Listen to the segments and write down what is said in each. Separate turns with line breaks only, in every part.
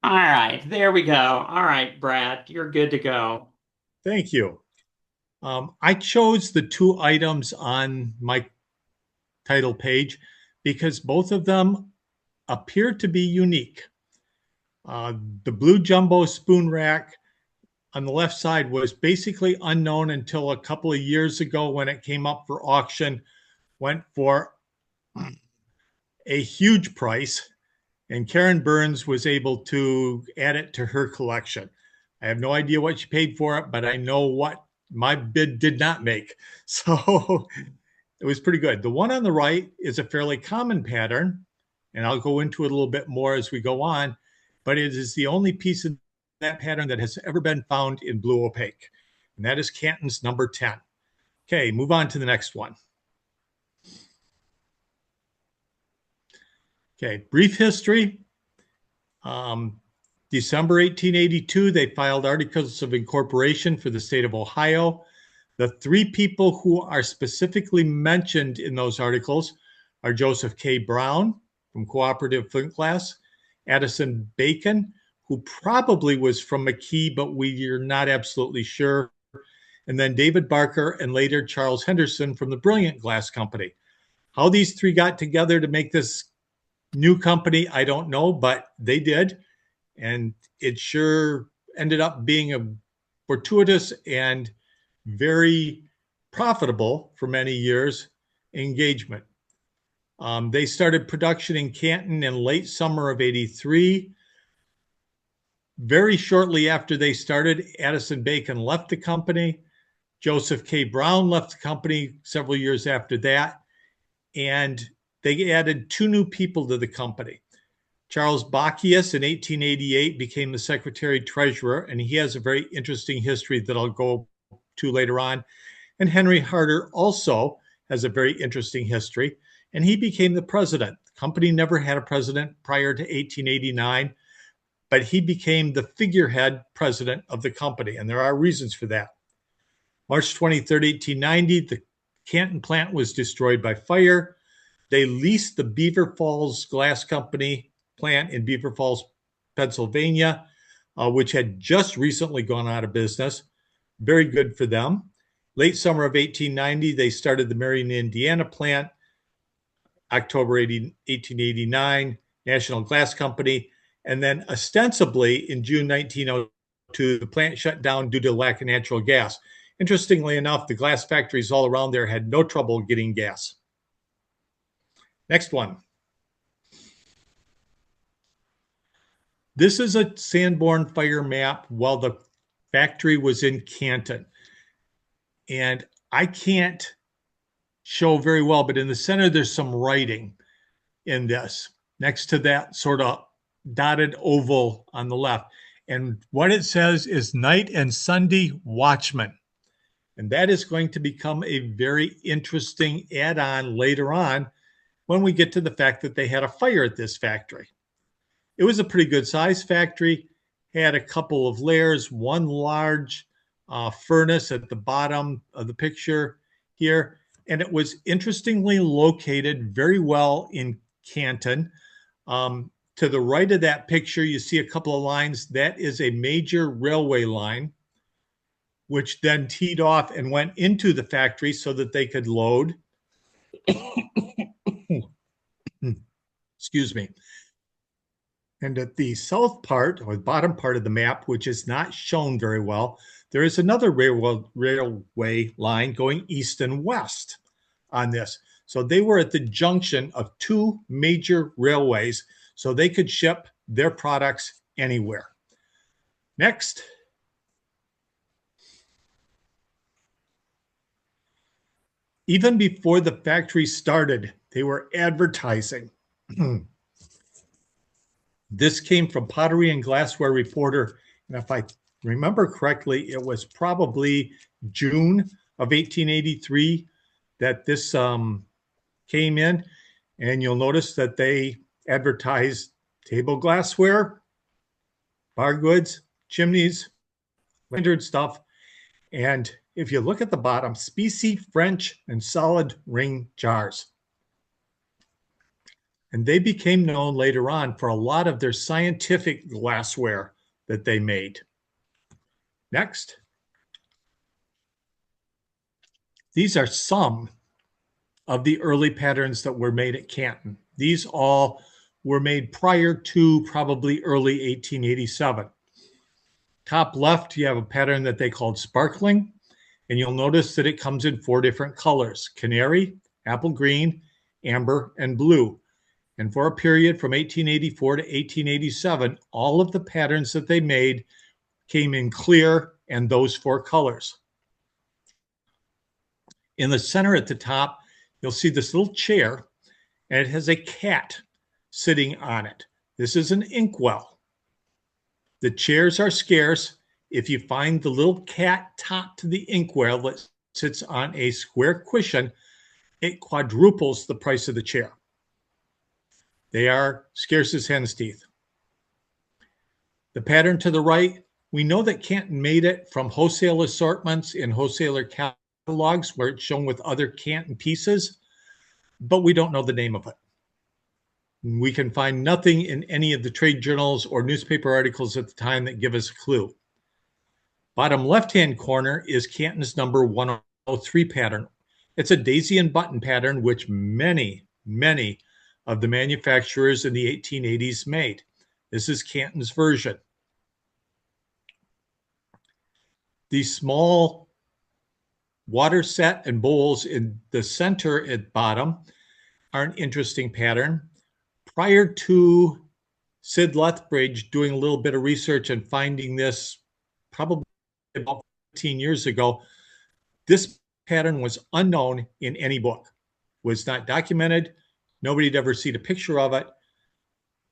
All right, there we go. All right, Brad, you're good to go.
Thank you. I chose the two items on my title page because both of them appear to be unique. Uh, the blue jumbo spoon rack on the left side was basically unknown until a couple of years ago when it came up for auction, went for a huge price, and Karen Burns was able to add it to her collection. I have no idea what she paid for it, but I know what my bid did not make. So it was pretty good. The one on the right is a fairly common pattern, and I'll go into it a little bit more as we go on, but it is the only piece of that pattern that has ever been found in blue opaque, and that is Canton's number 10. Okay, move on to the next one. Okay, brief history. Um, December 1882, they filed articles of incorporation for the state of Ohio. The three people who are specifically mentioned in those articles are Joseph K. Brown from Cooperative Flint Glass, Addison Bacon, who probably was from McKee, but we are not absolutely sure, and then David Barker and later Charles Henderson from the Brilliant Glass Company. How these three got together to make this new company, I don't know, but they did. And it sure ended up being a fortuitous and very profitable for many years engagement. They started production in Canton in late summer of 83. Very shortly after they started, Addison Bacon left the company. Joseph K. Brown left the company several years after that. And they added two new people to the company. Charles Bacchius in 1888 became the secretary treasurer, and he has a very interesting history that I'll go to later on. And Henry Harder also has a very interesting history, and he became the president. The company never had a president prior to 1889, but he became the figurehead president of the company, and there are reasons for that. March 23rd, 1890, the Canton plant was destroyed by fire. They leased the Beaver Falls Glass Company plant in Beaver Falls, Pennsylvania, which had just recently gone out of business. Very good for them. Late summer of 1890, they started the Marion, Indiana plant. October 1889, National Glass Company. And then ostensibly in June 1902, the plant shut down due to lack of natural gas. Interestingly enough, the glass factories all around there had no trouble getting gas. Next one. This is a Sanborn fire map while the factory was in Canton. And I can't show very well, but in the center, there's some writing in this next to that sort of dotted oval on the left. And what it says is night and Sunday watchman. And that is going to become a very interesting add on later on when we get to the fact that they had a fire at this factory. It was a pretty good size factory, had a couple of layers, one large furnace at the bottom of the picture here. And it was interestingly located very well in Canton. To the right of that picture, you see a couple of lines. That is a major railway line, which then teed off and went into the factory so that they could load. Excuse me. And at the south part or bottom part of the map, which is not shown very well, there is another railway line going east and west on this. So they were at the junction of two major railways, so they could ship their products anywhere. Next. Even before the factory started, they were advertising. This came from Pottery and Glassware Reporter, and if I remember correctly, it was probably June of 1883 that this came in, and you'll notice that they advertised table glassware, bar goods, chimneys, lantern stuff, and if you look at the bottom, specie French and solid ring jars. And they became known later on for a lot of their scientific glassware that they made. Next. These are some of the early patterns that were made at Canton. These all were made prior to probably early 1887. Top left, you have a pattern that they called sparkling, and you'll notice that it comes in 4 different colors: canary, apple green, amber, and blue. And for a period from 1884 to 1887, all of the patterns that they made came in clear and those 4 colors. In the center at the top, you'll see this little chair, and it has a cat sitting on it. This is an inkwell. The chairs are scarce. If you find the little cat top to the inkwell that sits on a square cushion, it quadruples the price of the chair. They are scarce as hen's teeth. The pattern to the right, we know that Canton made it from wholesale assortments in wholesaler catalogs where it's shown with other Canton pieces, but we don't know the name of it. We can find nothing in any of the trade journals or newspaper articles at the time that give us a clue. Bottom left-hand corner is Canton's number 103 pattern. It's a daisy and button pattern, which many of the manufacturers in the 1880s made. This is Canton's version. These small water set and bowls in the center at bottom are an interesting pattern. Prior to Sid Lethbridge doing a little bit of research and finding this probably about 15 years ago, this pattern was unknown in any book, was not documented. Nobody had ever seen a picture of it.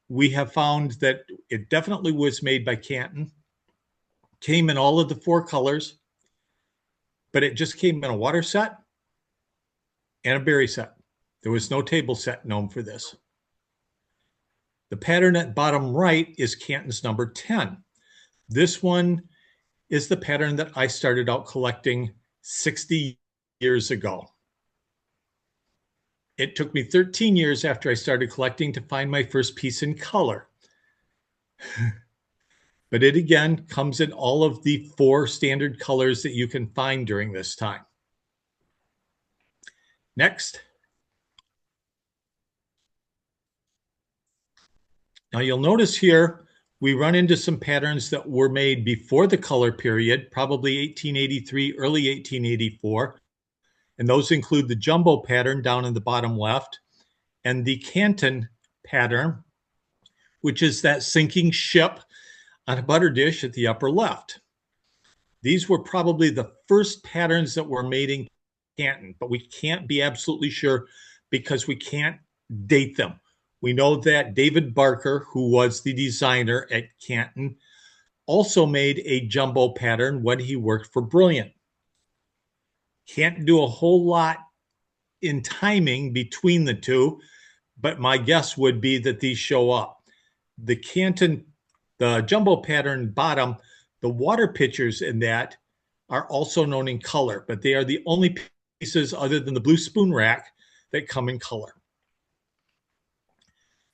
We have found that it definitely was made by Canton, came in all of the 4 colors, but it just came in a water set and a berry set. There was no table set known for this. The pattern at bottom right is Canton's number 10. This one is the pattern that I started out collecting 60 years ago. It took me 13 years after I started collecting to find my first piece in color. But it again comes in all of the 4 standard colors that you can find during this time. Next. Now you'll notice here we run into some patterns that were made before the color period, probably 1883, early 1884. And those include the jumbo pattern down in the bottom left and the Canton pattern, which is that sinking ship on a butter dish at the upper left. These were probably the first patterns that were made in Canton, but we can't be absolutely sure because we can't date them. We know that David Barker, who was the designer at Canton, also made a jumbo pattern when he worked for Brilliant. Can't do a whole lot in timing between the two, but my guess would be that these show up. The Canton, the jumbo pattern bottom, the water pitchers in that are also known in color, but they are the only pieces other than the blue spoon rack that come in color.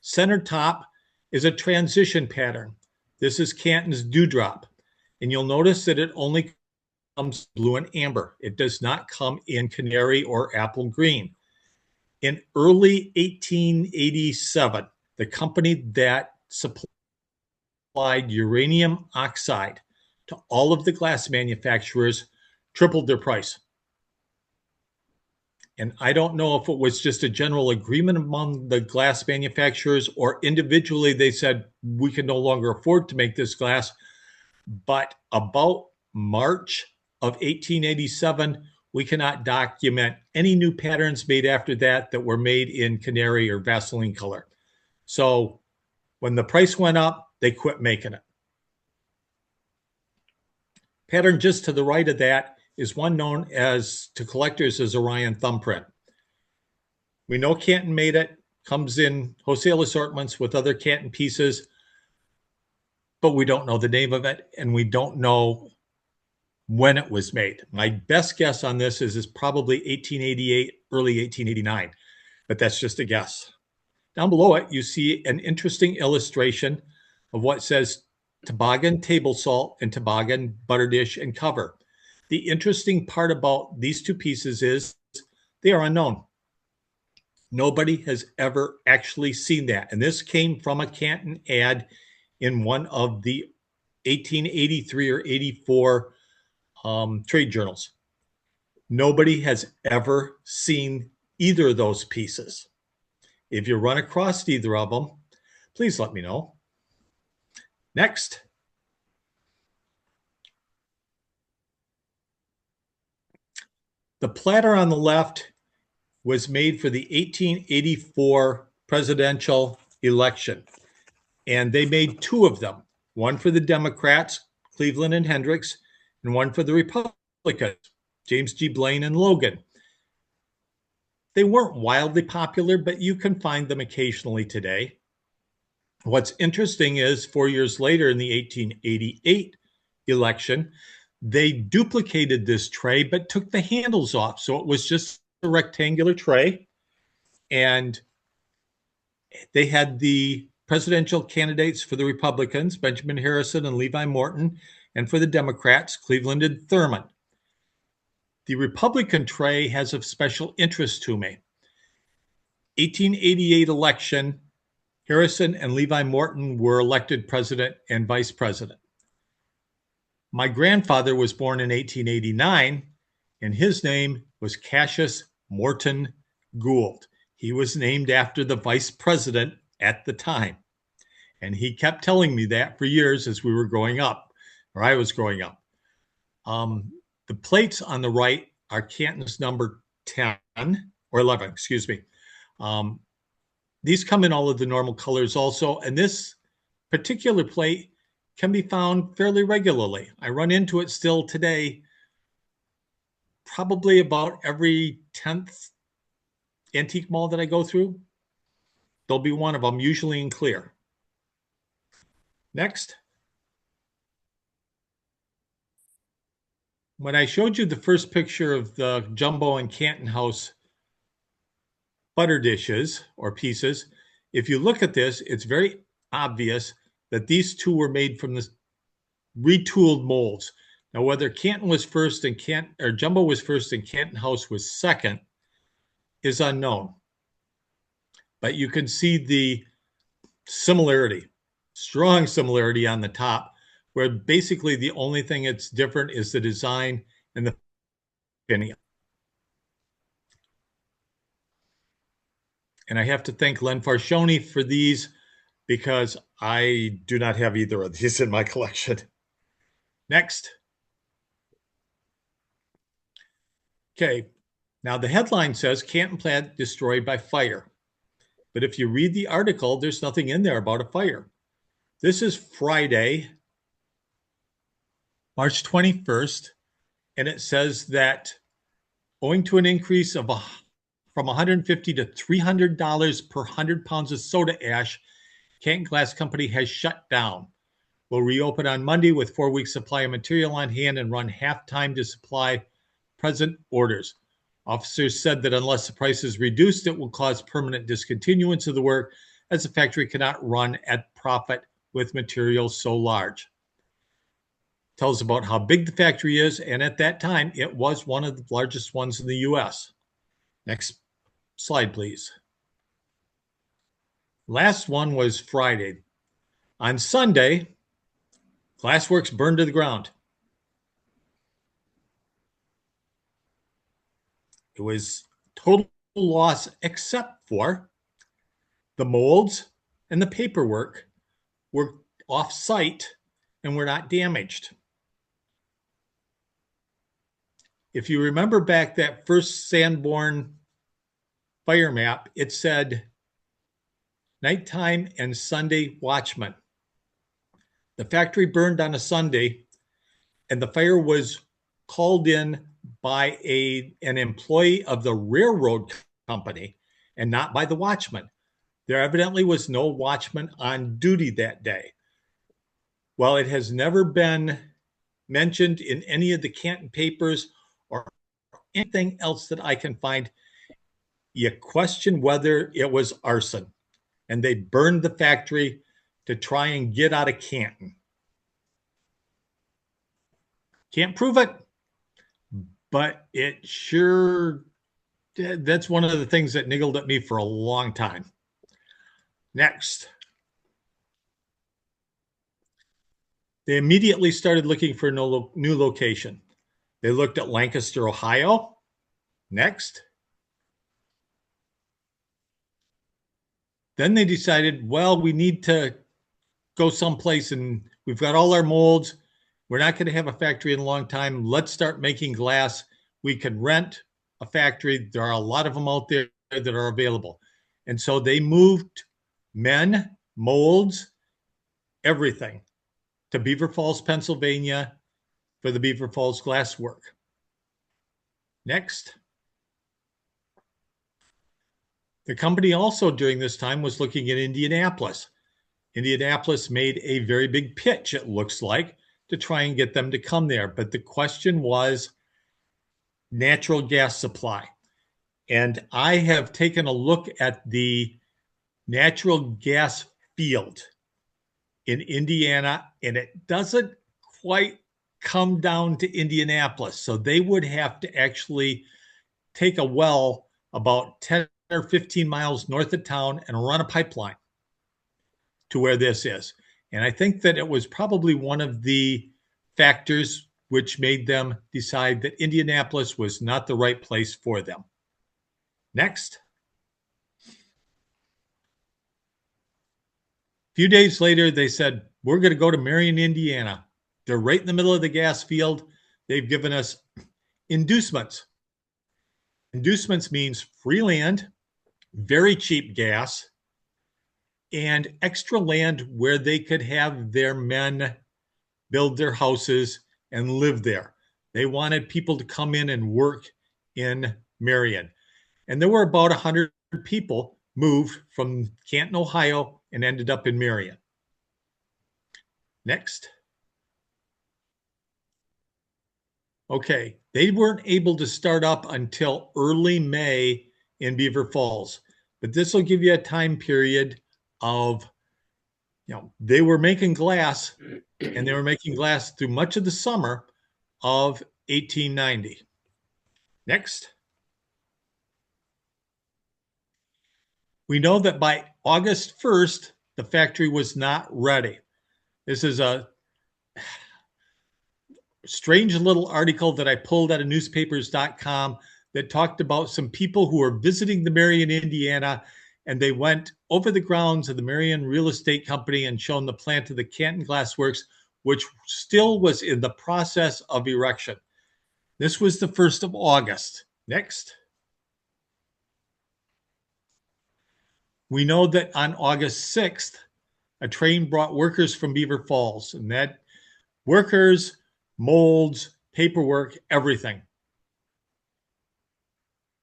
Center top is a transition pattern. This is Canton's Dewdrop, and you'll notice that it only comes blue and amber. It does not come in canary or apple green. In early 1887, the company that supplied uranium oxide to all of the glass manufacturers tripled their price. And I don't know if it was just a general agreement among the glass manufacturers or individually they said, we can no longer afford to make this glass. But about March of 1887, we cannot document any new patterns made after that that were made in canary or Vaseline color. So when the price went up, they quit making it. Pattern just to the right of that is one known as to collectors as Orion thumbprint. We know Canton made it, comes in wholesale assortments with other Canton pieces, but we don't know the name of it and we don't know when it was made. My best guess on this is probably 1888, early 1889, but that's just a guess. Down below it, you see an interesting illustration of what says toboggan table salt and toboggan butter dish and cover. The interesting part about these two pieces is they are unknown. Nobody has ever actually seen that. And this came from a Canton ad in one of the 1883 or 84 trade journals. Nobody has ever seen either of those pieces. If you run across either of them, please let me know. Next. The platter on the left was made for the 1884 presidential election. And they made two of them, one for the Democrats, Cleveland and Hendricks, and one for the Republicans, James G. Blaine and Logan. They weren't wildly popular, but you can find them occasionally today. What's interesting is 4 years later in the 1888 election, they duplicated this tray, but took the handles off. So it was just a rectangular tray. And they had the presidential candidates for the Republicans, Benjamin Harrison and Levi Morton, and for the Democrats, Cleveland and Thurman. The Republican tray has of special interest to me. 1888 election, Harrison and Levi Morton were elected president and vice president. My grandfather was born in 1889, and his name was Cassius Morton Gould. He was named after the vice president at the time. And he kept telling me that for years as we were growing up, or I was growing up. The plates on the right are Canton's number 10 or 11, excuse me. These come in all of the normal colors also. And this particular plate can be found fairly regularly. I run into it still today, probably about every 10th antique mall that I go through. There'll be one of them, usually in clear. Next. When I showed you the first picture of the Jumbo and Canton House butter dishes or pieces, if you look at this, it's very obvious that these two were made from the retooled molds. Now, whether Canton was first and Jumbo was first and Canton House was second is unknown. But you can see the similarity, strong similarity on the top, where basically the only thing that's different is the design and the finish. And I have to thank Len Farshoni for these because I do not have either of these in my collection. Next. Okay, now the headline says Canton plant destroyed by fire. But if you read the article, there's nothing in there about a fire. This is Friday, March 21st, and it says that owing to an increase of from $150 to $300 per 100 pounds of soda ash, Canton Glass Company has shut down. Will reopen on Monday with 4 weeks supply of material on hand and run half-time to supply present orders. Officers said that unless the price is reduced, it will cause permanent discontinuance of the work as the factory cannot run at profit with materials so large. Tells about how big the factory is, and at that time, it was one of the largest ones in the U.S. Next slide, please. Last one was Friday. On Sunday, Glassworks burned to the ground. It was total loss except for the molds and the paperwork were off-site and were not damaged. If you remember back that first Sanborn fire map, it said nighttime and Sunday watchman. The factory burned on a Sunday, and the fire was called in by an employee of the railroad company and not by the watchman. There evidently was no watchman on duty that day. Well, it has never been mentioned in any of the Canton papers or anything else that I can find. You question whether it was arson. and they burned the factory to try and get out of Canton. Can't prove it, but it sure, that's one of the things that niggled at me for a long time. Next. They immediately started looking for a new location. They looked at Lancaster, Ohio. Next. Then they decided, well, we need to go someplace, and we've got all our molds. We're not going to have a factory in a long time. Let's start making glass. We can rent a factory. There are a lot of them out there that are available. And so they moved men, molds, everything to Beaver Falls, Pennsylvania for the Beaver Falls glass work. Next. The company also during this time was looking at Indianapolis. Indianapolis made a very big pitch, it looks like, to try and get them to come there. But the question was natural gas supply. And I have taken a look at the natural gas field in Indiana, and it doesn't quite come down to Indianapolis. So they would have to actually take a well about 10 or 15 miles north of town and run a pipeline to where this is. And I think that it was probably one of the factors which made them decide that Indianapolis was not the right place for them. Next. A few days later, they said, we're going to go to Marion, Indiana. They're right in the middle of the gas field. They've given us inducements. Inducements means free land, very cheap gas, and extra land where they could have their men build their houses and live there. They wanted people to come in and work in Marion. And there were about 100 people moved from Canton, Ohio, and ended up in Marion. Next. Okay, they weren't able to start up until early May in Beaver Falls, but this will give you a time period of, they were making glass, and they were making glass through much of the summer of 1890. Next. We know that by August 1st, the factory was not ready. This is a strange little article that I pulled out of newspapers.com that talked about some people who were visiting the Marion, Indiana, and they went over the grounds of the Marion Real Estate Company and shown the plant of the Canton Glass Works, which still was in the process of erection. This was the 1st of August. Next. We know that on August 6th, a train brought workers from Beaver Falls, and that workers, molds, paperwork, everything.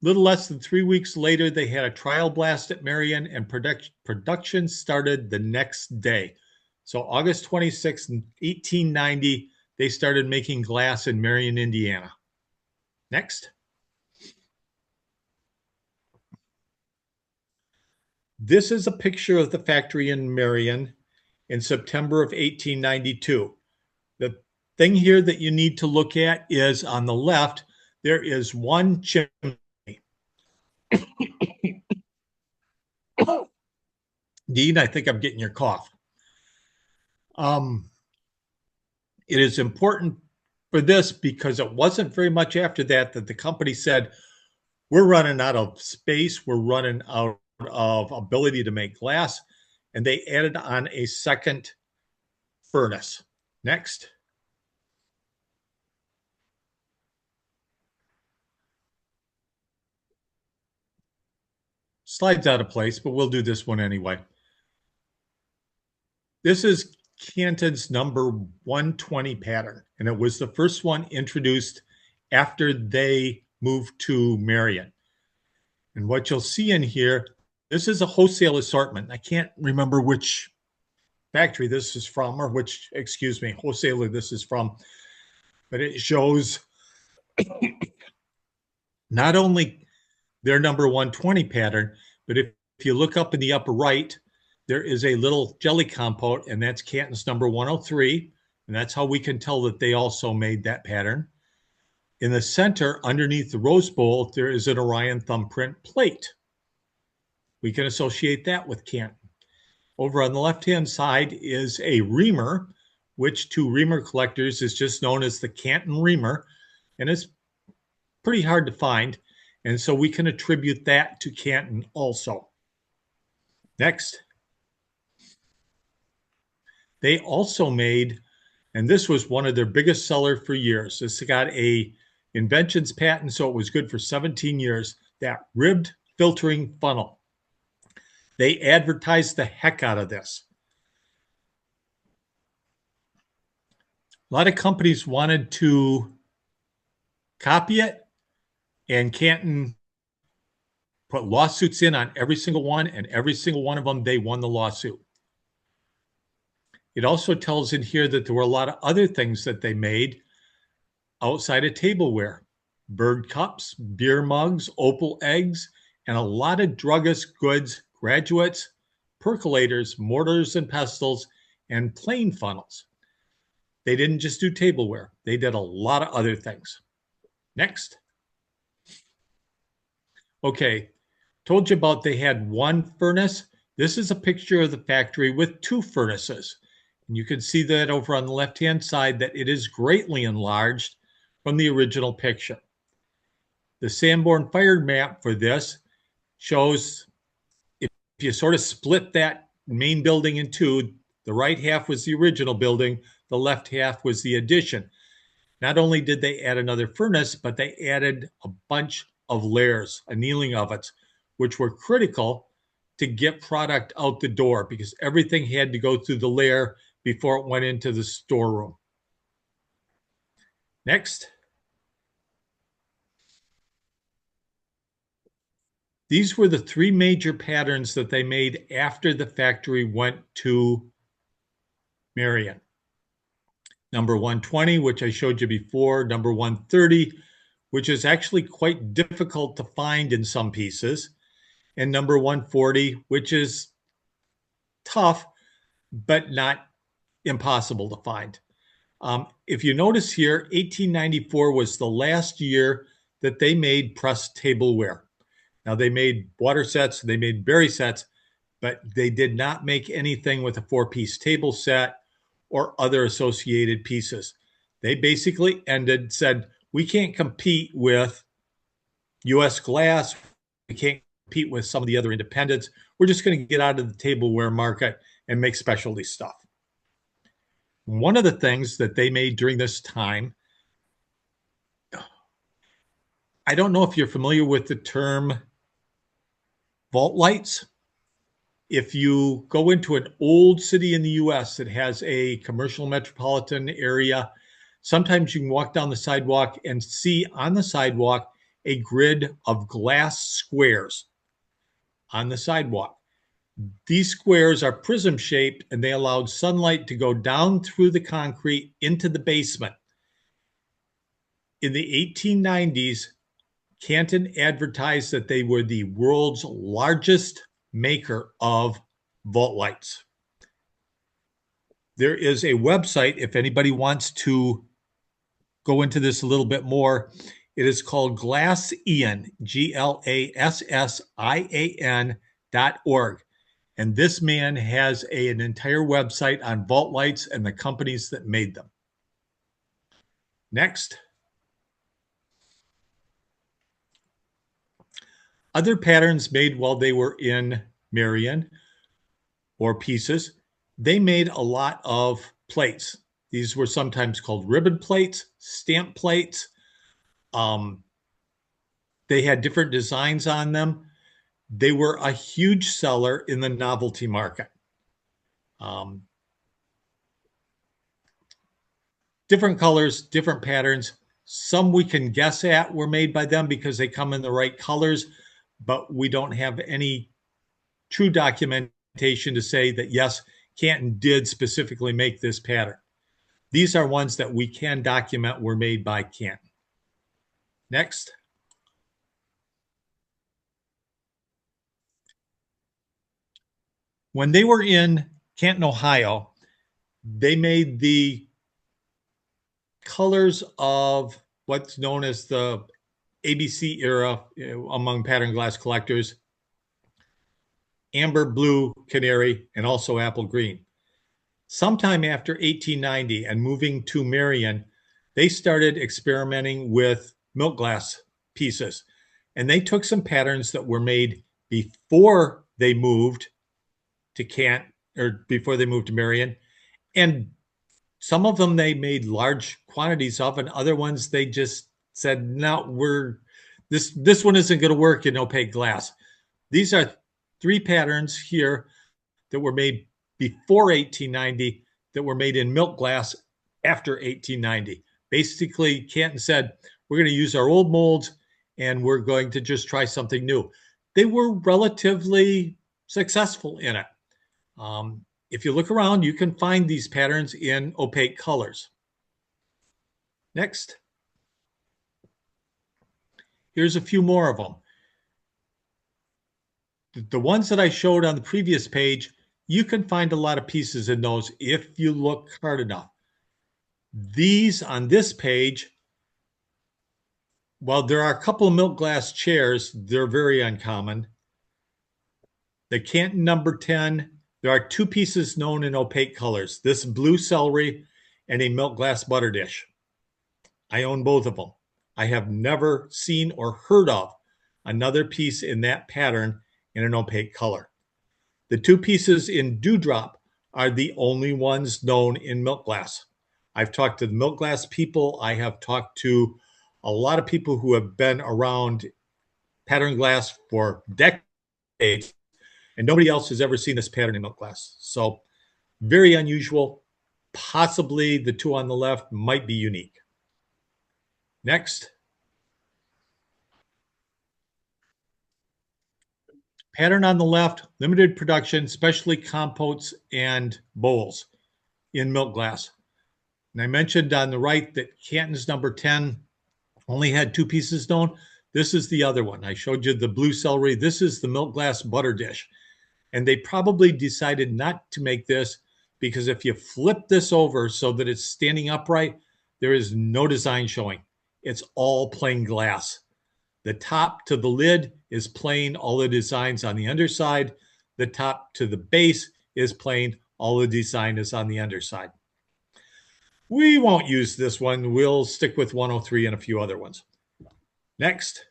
Little less than 3 weeks later, they had a trial blast at Marion, and production started the next day. So August 26, 1890, they started making glass in Marion, Indiana. Next. This is a picture of the factory in Marion in September of 1892. The thing here that you need to look at is on the left, there is one chimney. Dean, I think I'm getting your cough. It is important for this because it wasn't very much after that the company said, we're running out of space, we're running out of ability to make glass, and they added on a second furnace. Next. Slide's out of place, but we'll do this one anyway. This is Canton's number 120 pattern, and it was the first one introduced after they moved to Marion. And what you'll see in here, this is a wholesale assortment. I can't remember which factory this is from, or which, excuse me, wholesaler this is from, but it shows not only their number 120 pattern, but if you look up in the upper right, there is a little jelly compote, and that's Canton's number 103. And that's how we can tell that they also made that pattern. In the center, underneath the rose bowl, there is an Orion thumbprint plate. We can associate that with Canton. Over on the left-hand side is a reamer, which to reamer collectors is just known as the Canton reamer, and it's pretty hard to find. And so we can attribute that to Canton also. Next. They also made, and this was one of their biggest seller for years. This got a inventions patent, so it was good for 17 years, that ribbed filtering funnel. They advertised the heck out of this. A lot of companies wanted to copy it, and Canton put lawsuits in on every single one, and every single one of them, they won the lawsuit. It also tells in here that there were a lot of other things that they made outside of tableware. Bird cups, beer mugs, opal eggs, and a lot of druggist goods, graduates, percolators, mortars and pestles, and plain funnels. They didn't just do tableware. They did a lot of other things. Next. Okay, told you about they had one furnace. This is a picture of the factory with two furnaces. And you can see that over on the left-hand side that it is greatly enlarged from the original picture. The Sanborn fire map for this shows if you sort of split that main building in two, the right half was the original building, the left half was the addition. Not only did they add another furnace, but they added a bunch of layers, annealing ovens, which were critical to get product out the door because everything had to go through the layer before it went into the storeroom. Next. These were the three major patterns that they made after the factory went to Marion. Number 120, which I showed you before, number 130, which is actually quite difficult to find in some pieces, and number 140, which is tough, but not impossible to find. If you notice here, 1894 was the last year that they made pressed tableware. Now, they made water sets, they made berry sets, but they did not make anything with a four-piece table set or other associated pieces. They basically said, we can't compete with U.S. Glass, we can't compete with some of the other independents. We're just going to get out of the tableware market and make specialty stuff. One of the things that they made during this time, I don't know if you're familiar with the term vault lights. If you go into an old city in the US that has a commercial metropolitan area, sometimes you can walk down the sidewalk and see on the sidewalk a grid of glass squares on the sidewalk. These squares are prism shaped and they allowed sunlight to go down through the concrete into the basement. In the 1890s, Canton advertised that they were the world's largest maker of vault lights. There is a website, if anybody wants to go into this a little bit more, it is called Glassian, GLASSIAN.org. And this man has an entire website on vault lights and the companies that made them. Next. Other patterns made while they were in Marion, or pieces, they made a lot of plates. These were sometimes called ribbon plates, stamp plates. They had different designs on them. They were a huge seller in the novelty market. Different colors, different patterns. Some we can guess at were made by them because they come in the right colors, but we don't have any true documentation to say that, yes, Canton did specifically make this pattern. These are ones that we can document were made by Canton. Next. When they were in Canton, Ohio, they made the colors of what's known as the ABC era among pattern glass collectors: amber, blue, canary, and also apple green. Sometime after 1890 and moving to Marion, they started experimenting with milk glass pieces. And they took some patterns that were made before they moved to Canton, or before they moved to Marion. And some of them they made large quantities of, and other ones they just said, no, this one isn't going to work in opaque glass. These are 3 patterns here that were made before 1890 that were made in milk glass after 1890. Basically, Canton said, we're going to use our old molds and we're going to just try something new. They were relatively successful in it. If you look around, you can find these patterns in opaque colors. Next. Here's a few more of them. The ones that I showed on the previous page, you can find a lot of pieces in those if you look hard enough. These on this page, while there are a couple of milk glass chairs, they're very uncommon. The Canton number 10, there are 2 pieces known in opaque colors, this blue celery and a milk glass butter dish. I own both of them. I have never seen or heard of another piece in that pattern in an opaque color. The 2 pieces in Dewdrop are the only ones known in milk glass. I've talked to the milk glass people. I have talked to a lot of people who have been around pattern glass for decades, and nobody else has ever seen this pattern in milk glass. So very unusual. Possibly the 2 on the left might be unique. Next. Pattern on the left, limited production, specialty compotes and bowls in milk glass. And I mentioned on the right that Canton's number 10 only had 2 pieces known. This is the other one. I showed you the blue celery. This is the milk glass butter dish. And they probably decided not to make this because if you flip this over so that it's standing upright, there is no design showing. It's all plain glass. The top to the lid is plain, all the designs on the underside. The top to the base is plain, all the design is on the underside. We won't use this one. We'll stick with 103 and a few other ones. Next.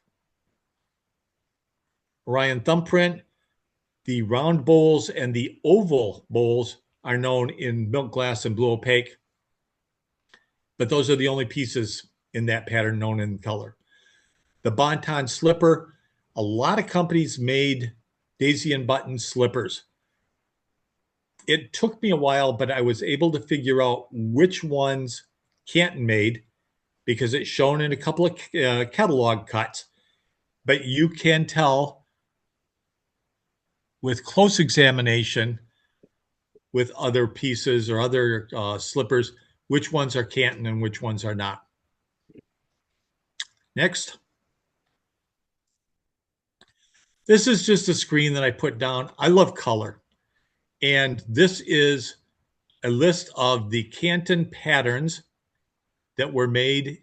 Orion thumbprint. The round bowls and the oval bowls are known in milk glass and blue opaque, but those are the only pieces in that pattern known in color. The Bonton slipper, a lot of companies made daisy and button slippers. It took me a while, but I was able to figure out which ones Canton made because it's shown in a couple of catalog cuts. But you can tell with close examination with other pieces or other slippers which ones are Canton and which ones are not. Next. This is just a screen that I put down. I love color. And this is a list of the Canton patterns that were made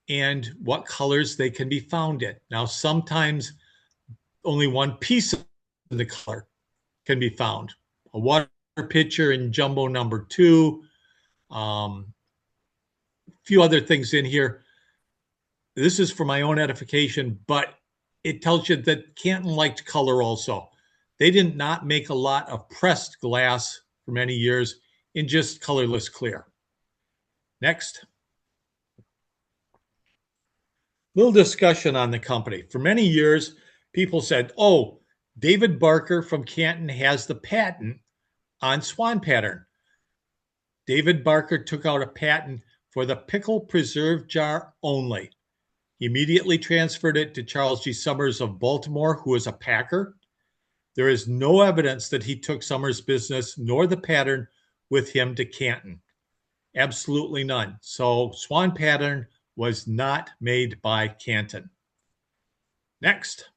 and what colors they can be found in. Now, sometimes only one piece of the color can be found. A water pitcher in jumbo number 2. A few other things in here. This is for my own edification, but it tells you that Canton liked color also. They did not make a lot of pressed glass for many years in just colorless clear. Next. Little discussion on the company. For many years, people said, oh, David Barker from Canton has the patent on swan pattern. David Barker took out a patent for the pickle preserve jar only. He immediately transferred it to Charles G. Summers of Baltimore, who is a packer. There is no evidence that he took Summers' business nor the pattern with him to Canton. Absolutely none. So swan pattern was not made by Canton. Next.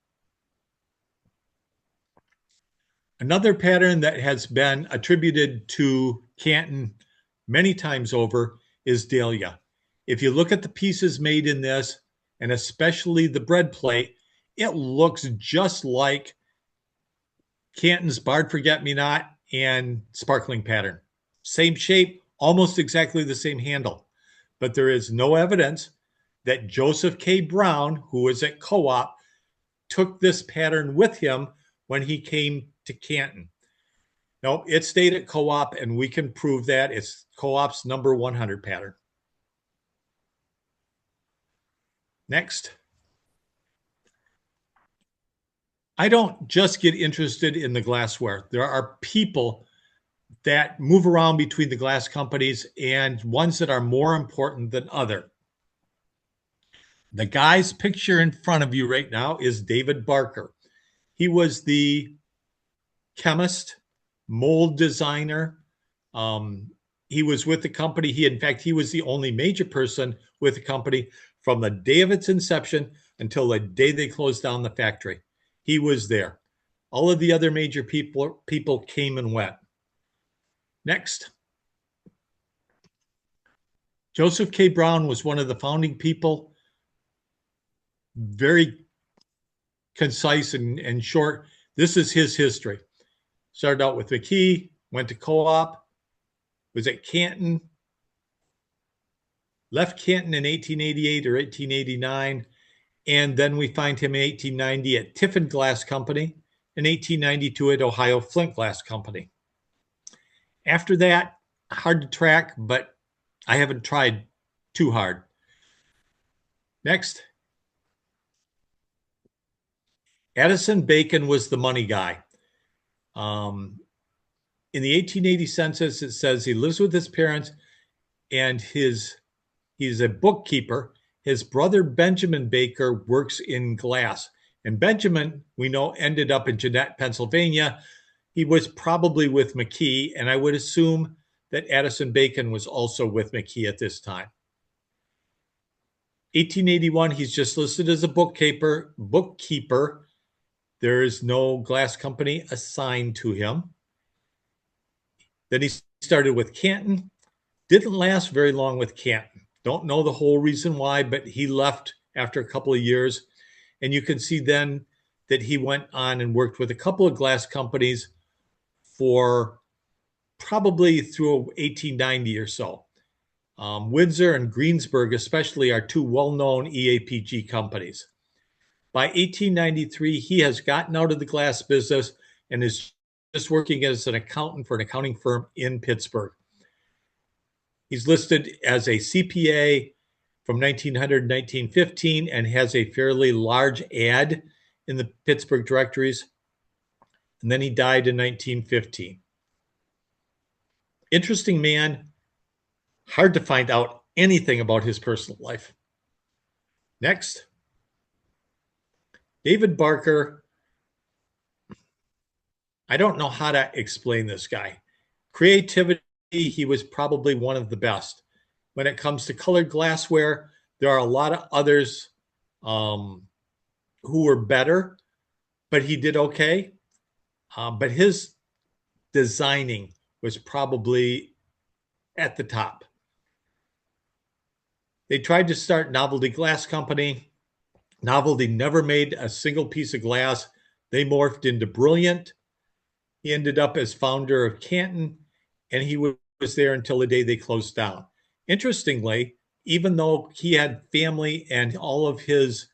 Another pattern that has been attributed to Canton many times over is Dahlia. If you look at the pieces made in this, and especially the bread plate, it looks just like Canton's Barred Forget-Me-Not and Sparkling pattern. Same shape, almost exactly the same handle. But there is no evidence that Joseph K. Brown, who was at Co-op, took this pattern with him when he came to Canton. No, it stayed at Co-op, and we can prove that. It's Co-op's number 100 pattern. Next. I don't just get interested in the glassware. There are people that move around between the glass companies and ones that are more important than other. The guy's picture in front of you right now is David Barker. He was the chemist, mold designer. He was with the company. In fact, he was the only major person with the company from the day of its inception until the day they closed down the factory. He was there. All of the other major people came and went. Next. Joseph K. Brown was one of the founding people. Very concise and short. This is his history. Started out with McKee, went to Co-op, was at Canton, left Canton in 1888 or 1889, and then we find him in 1890 at Tiffin Glass Company, in 1892 at Ohio Flint Glass Company. After that, hard to track, but I haven't tried too hard. Next. Addison Bacon was the money guy. In the 1880 census, it says he lives with his parents and he's a bookkeeper. His brother Benjamin Baker works in glass. And Benjamin, we know, ended up in Jeannette, Pennsylvania. He was probably with McKee, and I would assume that Addison Bacon was also with McKee at this time. 1881, he's just listed as a bookkeeper. There is no glass company assigned to him. Then he started with Canton. Didn't last very long with Canton. Don't know the whole reason why, but he left after a couple of years. And you can see then that he went on and worked with a couple of glass companies for probably through 1890 or so. Windsor and Greensburg especially are two well-known EAPG companies. By 1893, he has gotten out of the glass business and is just working as an accountant for an accounting firm in Pittsburgh. He's listed as a CPA from 1900 to 1915 and has a fairly large ad in the Pittsburgh directories. And then he died in 1915. Interesting man. Hard to find out anything about his personal life. Next. David Barker. I don't know how to explain this guy. Creativity, he was probably one of the best. When it comes to colored glassware, there are a lot of others who were better, but he did okay. But his designing was probably at the top. They tried to start Novelty Glass Company. Novelty never made a single piece of glass. They morphed into Brilliant. He ended up as founder of Canton, and he was there until the day they closed down. Interestingly, even though he had family and all of his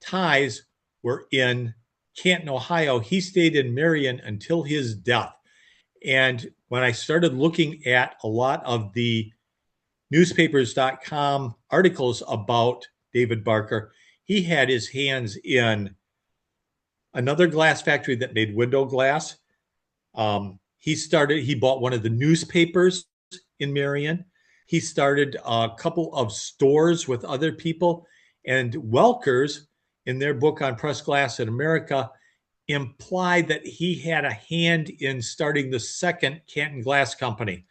ties were in Canton, Ohio, he stayed in Marion until his death. And when I started looking at a lot of the newspapers.com articles about David Barker, he had his hands in another glass factory that made window glass. He bought one of the newspapers in Marion. He started a couple of stores with other people, and Welkers, in their book on pressed glass in America, implied that he had a hand in starting the second Canton Glass Company.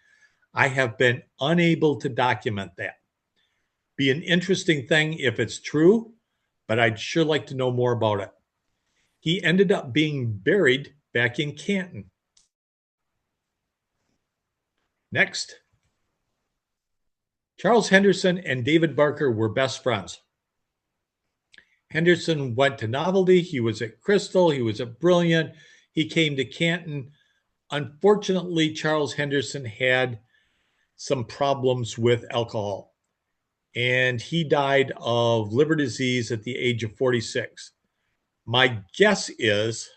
I have been unable to document that. Be an interesting thing if it's true, but I'd sure like to know more about it. He ended up being buried back in Canton. Next, Charles Henderson and David Barker were best friends. Henderson went to Novelty. He was at Crystal. He was at Brilliant. He came to Canton. Unfortunately, Charles Henderson had some problems with alcohol, and he died of liver disease at the age of 46. My guess is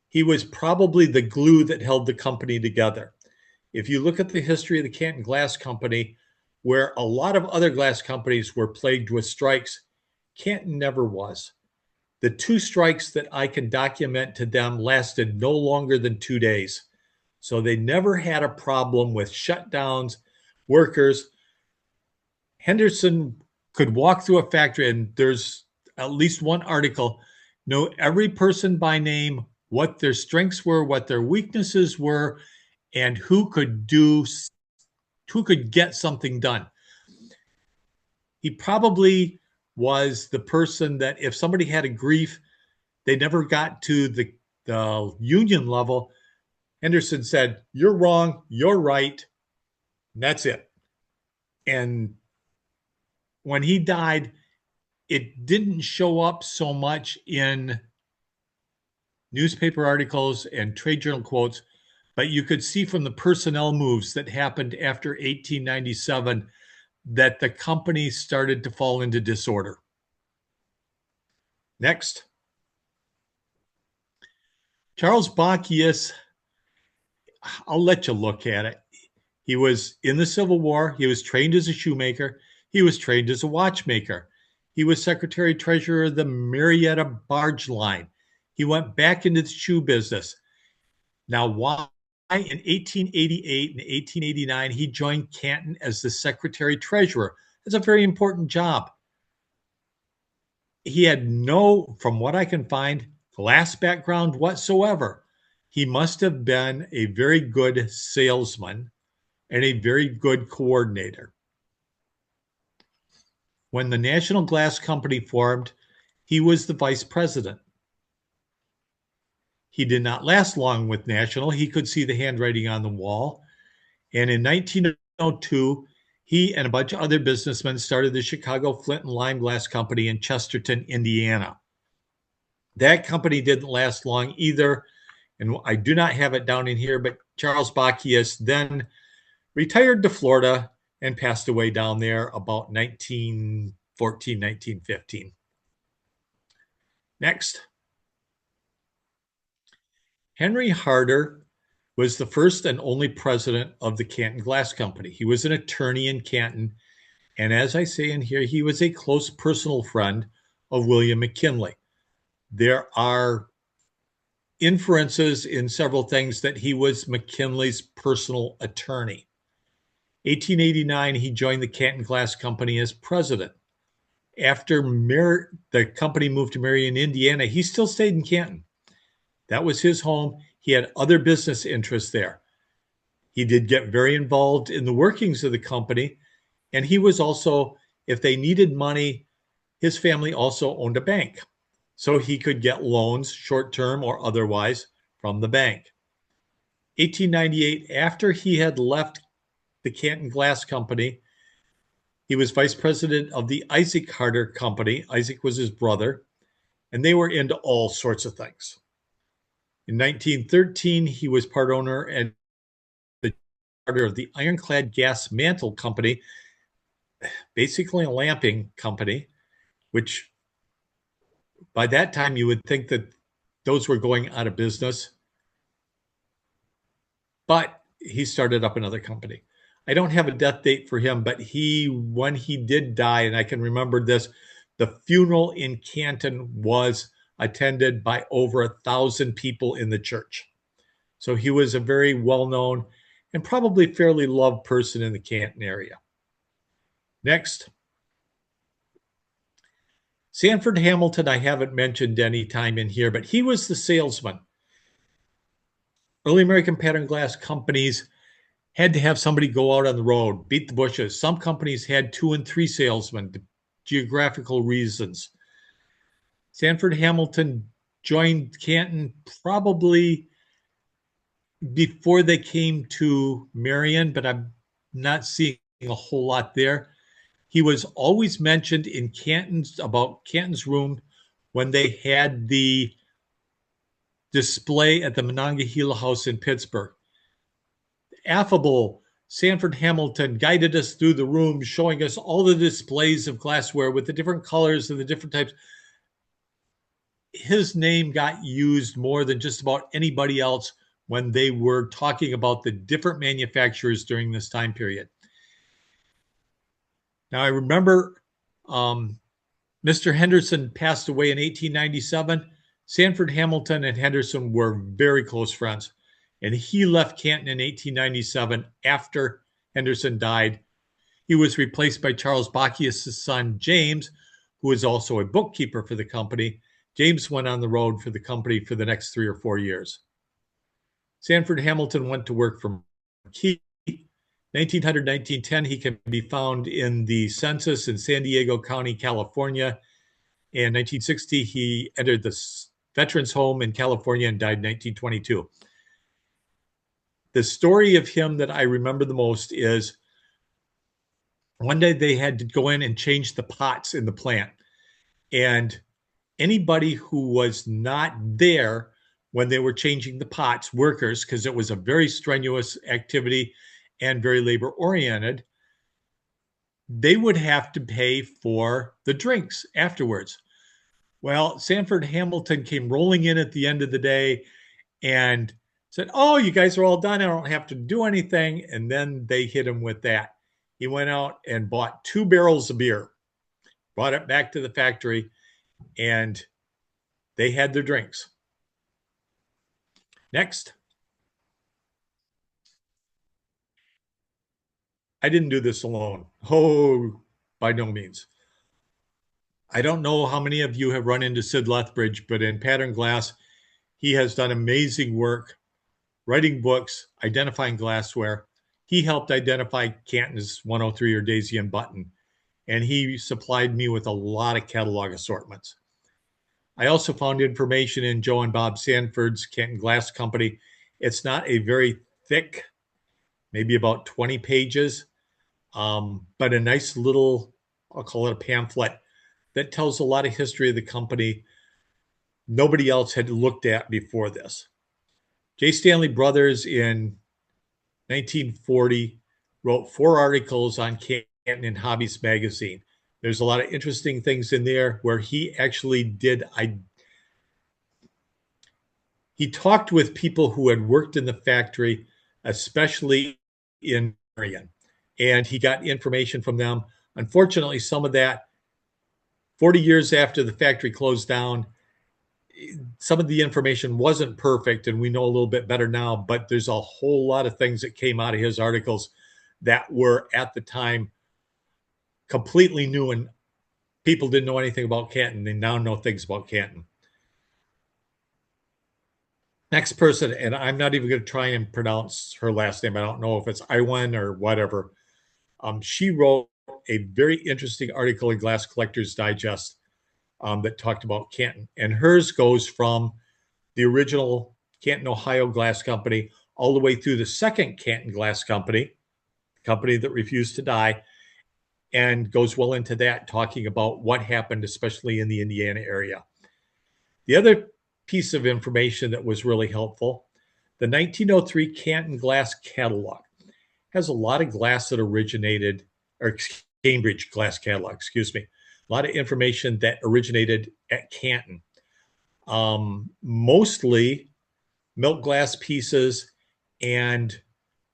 he was probably the glue that held the company together. If you look at the history of the Canton Glass Company, where a lot of other glass companies were plagued with strikes, Canton never was. The two strikes that I can document to them lasted no longer than 2 days. So they never had a problem with shutdowns, workers. Henderson could walk through a factory, and there's at least one article, know every person by name, what their strengths were, what their weaknesses were, and who could get something done. He probably was the person that if somebody had a grief, they never got to the union level. Henderson said, "You're wrong, you're right," and that's it. And when he died, it didn't show up so much in newspaper articles and trade journal quotes, but you could see from the personnel moves that happened after 1897 that the company started to fall into disorder. Next, Charles Bacchius, I'll let you look at it. He was in the Civil War. He was trained as a shoemaker. He was trained as a watchmaker. He was secretary treasurer of the Marietta Barge Line. He went back into the shoe business. Now, why in 1888 and 1889 he joined Canton as the secretary treasurer? That's a very important job. He had no, from what I can find, glass background whatsoever. He must have been a very good salesman and a very good coordinator. When the National Glass Company formed, he was the vice president. He did not last long with National. He could see the handwriting on the wall. And in 1902, he and a bunch of other businessmen started the Chicago Flint and Lime Glass Company in Chesterton, Indiana. That company didn't last long either. And I do not have it down in here, but Charles Bacchius then retired to Florida and passed away down there about 1914, 1915. Next. Henry Harder was the first and only president of the Canton Glass Company. He was an attorney in Canton, and as I say in here, he was a close personal friend of William McKinley. There are inferences in several things that he was McKinley's personal attorney. 1889, he joined the Canton Glass Company as president. After the company moved to Marion, Indiana, he still stayed in Canton. That was his home. He had other business interests there. He did get very involved in the workings of the company. And he was also, if they needed money, his family also owned a bank. So he could get loans, short-term or otherwise, from the bank. 1898, after he had left the Canton Glass Company, he was vice president of the Isaac Harder Company. Isaac was his brother, and they were into all sorts of things. In 1913, he was part owner and the charter of the Ironclad Gas Mantle Company, basically a lamping company, which by that time you would think that those were going out of business. But he started up another company. I don't have a death date for him, but when he did die, and I can remember this, the funeral in Canton was attended by over 1,000 people in the church. So he was a very well-known and probably fairly loved person in the Canton area. Next. Sanford Hamilton, I haven't mentioned any time in here, but he was the salesman. Early American pattern glass companies had to have somebody go out on the road, beat the bushes. Some companies had 2 and 3 salesmen, geographical reasons. Sanford Hamilton joined Canton probably before they came to Marion, but I'm not seeing a whole lot there. He was always mentioned in Canton's room when they had the display at the Monongahela House in Pittsburgh. Affable Sanford Hamilton guided us through the room, showing us all the displays of glassware with the different colors and the different types. His name got used more than just about anybody else when they were talking about the different manufacturers during this time period. Now, I remember Mr. Henderson passed away in 1897. Sanford Hamilton and Henderson were very close friends, and he left Canton in 1897 after Henderson died. He was replaced by Charles Bacchius' son, James, who was also a bookkeeper for the company. James went on the road for the company for the next 3 or 4 years. Sanford Hamilton went to work for Key. 1900, 1910, he can be found in the census in San Diego County, California. In 1960, he entered the Veterans Home in California and died in 1922. The story of him that I remember the most is one day they had to go in and change the pots in the plant. And anybody who was not there when they were changing the pots, workers, because it was a very strenuous activity and very labor oriented, they would have to pay for the drinks afterwards. Well, Sanford Hamilton came rolling in at the end of the day and said, "Oh, you guys are all done. I don't have to do anything." And then they hit him with that. He went out and bought 2 barrels of beer, brought it back to the factory, and they had their drinks. Next. I didn't do this alone. Oh, by no means. I don't know how many of you have run into Sid Lethbridge, but in Canton Glass, he has done amazing work writing books, identifying glassware. He helped identify Canton's 103 or Daisy and Button, and he supplied me with a lot of catalog assortments. I also found information in Joe and Bob Sanford's Canton Glass Company. It's not a very thick, maybe about 20 pages, but a nice little, I'll call it a pamphlet that tells a lot of history of the company nobody else had looked at before this. J. Stanley Brothers in 1940 wrote 4 articles on Canton in Hobbies magazine. There's a lot of interesting things in there where he actually he talked with people who had worked in the factory, especially in Marion, and he got information from them. Unfortunately, some of that 40 years after the factory closed down, some of the information wasn't perfect, and we know a little bit better now, but there's a whole lot of things that came out of his articles that were at the time completely new, and people didn't know anything about Canton. They now know things about Canton. Next person, and I'm not even going to try and pronounce her last name. I don't know if it's Iwan or whatever. She wrote a very interesting article in Glass Collectors Digest that talked about Canton. And hers goes from the original Canton, Ohio Glass Company all the way through the second Canton Glass Company, company that refused to die, and goes well into that, talking about what happened, especially in the Indiana area. The other piece of information that was really helpful, the 1903 Canton Glass Catalog has a lot of glass that originated, or Cambridge Glass Catalog, excuse me, a lot of information that originated at Canton. Mostly milk glass pieces and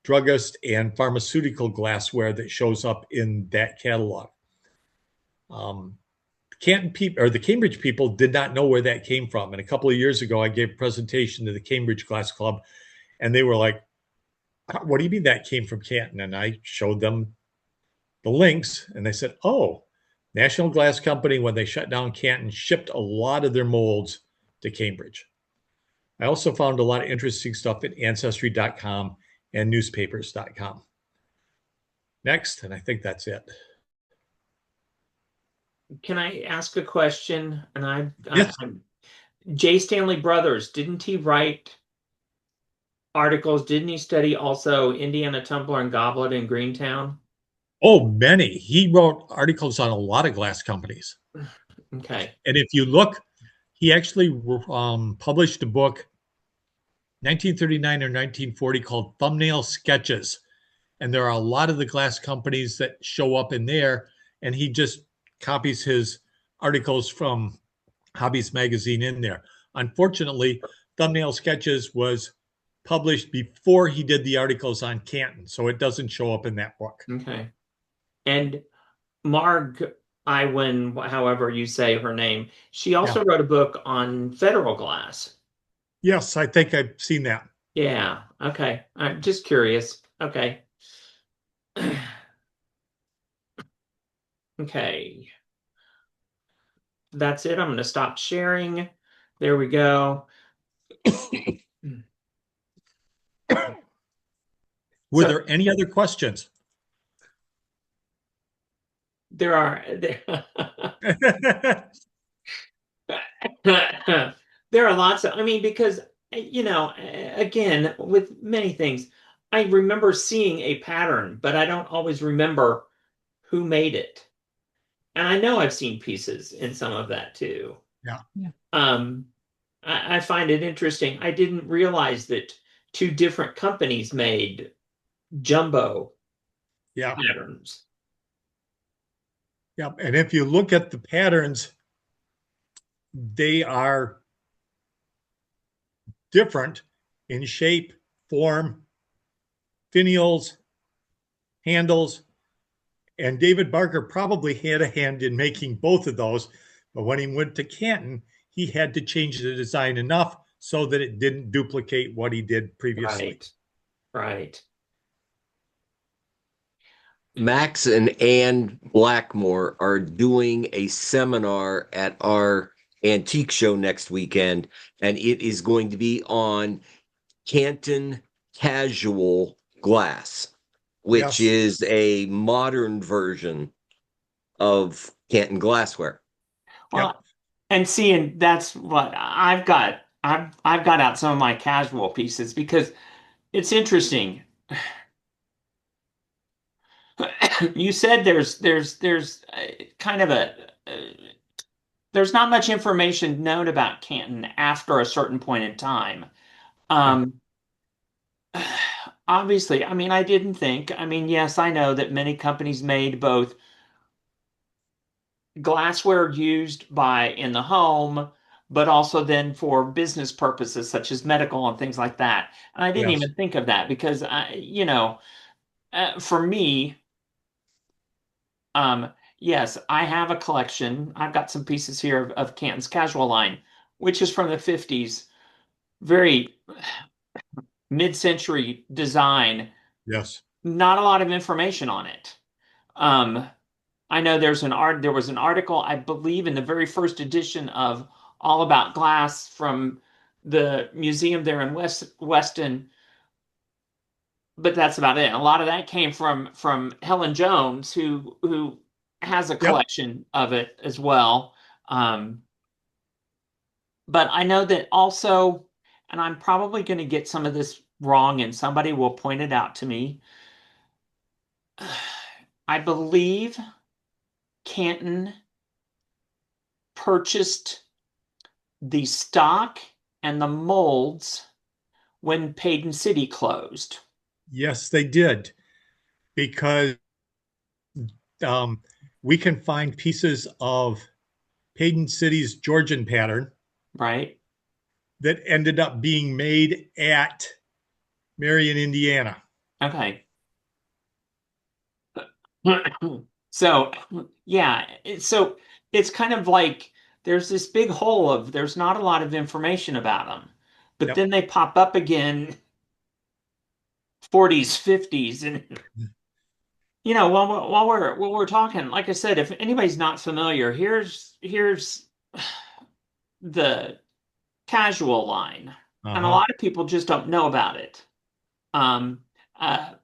druggist and pharmaceutical glassware that shows up in that catalog. Canton people, or the Cambridge people, did not know where that came from. And a couple of years ago, I gave a presentation to the Cambridge Glass Club, and they were like, "What do you mean that came from Canton?" And I showed them the links, and they said, "Oh, National Glass Company, when they shut down Canton, shipped a lot of their molds to Cambridge." I also found a lot of interesting stuff at Ancestry.com and newspapers.com. Next, and I think that's it.
Can I ask a question? And
Yes.
J. Stanley Brothers, didn't he write articles. Didn't he study also Indiana Tumbler and Goblet in Greentown?
Oh, many. He wrote articles on a lot of glass companies.
Okay.
And if you look, he actually published a book, 1939 or 1940, called Thumbnail Sketches. And there are a lot of the glass companies that show up in there. And he just copies his articles from Hobbies Magazine in there. Unfortunately, Thumbnail Sketches was published before he did the articles on Canton, so it doesn't show up in that book.
Okay. And Marg Iwin, however you say her name, she
Yeah.
also wrote a book on federal glass.
Yes, I think I've seen that.
Yeah. Okay. I'm just curious. Okay. Okay. That's it. I'm going to stop sharing. There we go.
Were
So
there any other questions?
there are there are lots of, I mean, because again, with many things, I remember seeing a pattern, but I don't always remember who made it. And I know I've seen pieces in some of that too.
Yeah,
Um, I find it interesting. I didn't realize that two different companies made jumbo
yeah,
patterns.
yeah. And if you look at the patterns, they are different in shape, form, finials, handles. And David Barker probably had a hand in making both of those. But when he went to Canton, he had to change the design enough so that it didn't duplicate what he did previously.
Right, right.
Max and Ann Blackmore are doing a seminar at our antique show next weekend, and it is going to be on Canton Casual Glass, which
Yes.
is a modern version of Canton Glassware.
Well,
Yep.
and seeing that's what I've got. I've got out some of my casual pieces because it's interesting. You said there's kind of there's not much information known about Canton after a certain point in time.
Yeah.
Um, obviously, I mean, I didn't think. I mean, yes, I know that many companies made both glassware used by in the home, but also then for business purposes such as medical and things like that. And I didn't
Yes.
even think of that because for me, yes, I have a collection. I've got some pieces here of Canton's Casual line, which is from the 50s, very mid-century design.
Yes.
Not a lot of information on it. Um, I know there was an article, I believe, in the very first edition of All About Glass from the museum there in Weston, but that's about it. A lot of that came from Helen Jones, who has a
Yep.
collection of it as well. Um, but I know that also, and I'm probably going to get some of this wrong, and somebody will point it out to me. I believe Canton purchased the stock and the molds when Paden City closed.
Yes, they did. Because um, we can find pieces of Hayden City's Georgian pattern
Right?
that ended up being made at Marion, Indiana.
Okay. So, yeah, so it's kind of like there's this big hole of there's not a lot of information about them, but
Yep.
then they pop up again 40s, 50s, and while we're talking, like I said, if anybody's not familiar, here's the casual line, and a
Uh-huh.
lot of people just don't know about it. Um, uh,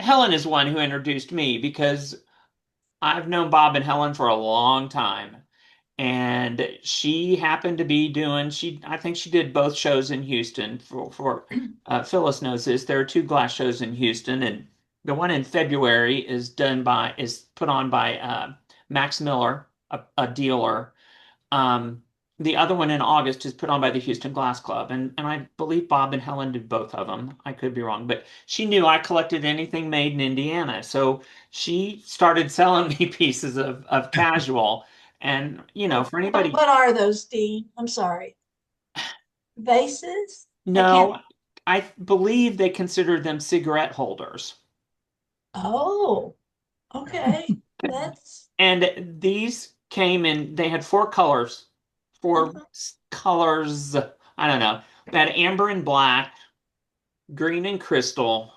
Helen is one who introduced me because I've known Bob and Helen for a long time. and she happened to be doing I think she did both shows in Houston for Phyllis knows this. There are two glass shows in Houston, and the one in February is put on by Max Miller, a dealer. um, the other one in August is put on by the Houston Glass Club, and I believe Bob and Helen did both of them. I could be wrong, but she knew I collected anything made in Indiana, so she started selling me pieces of casual. And for anybody,
What are those, Dean? I'm sorry. Vases? I
no,
can't.
I believe they considered them cigarette holders.
Oh, okay. That's
And these came in, they had four
uh-huh.
colors. I don't know. They had amber and black, green and crystal,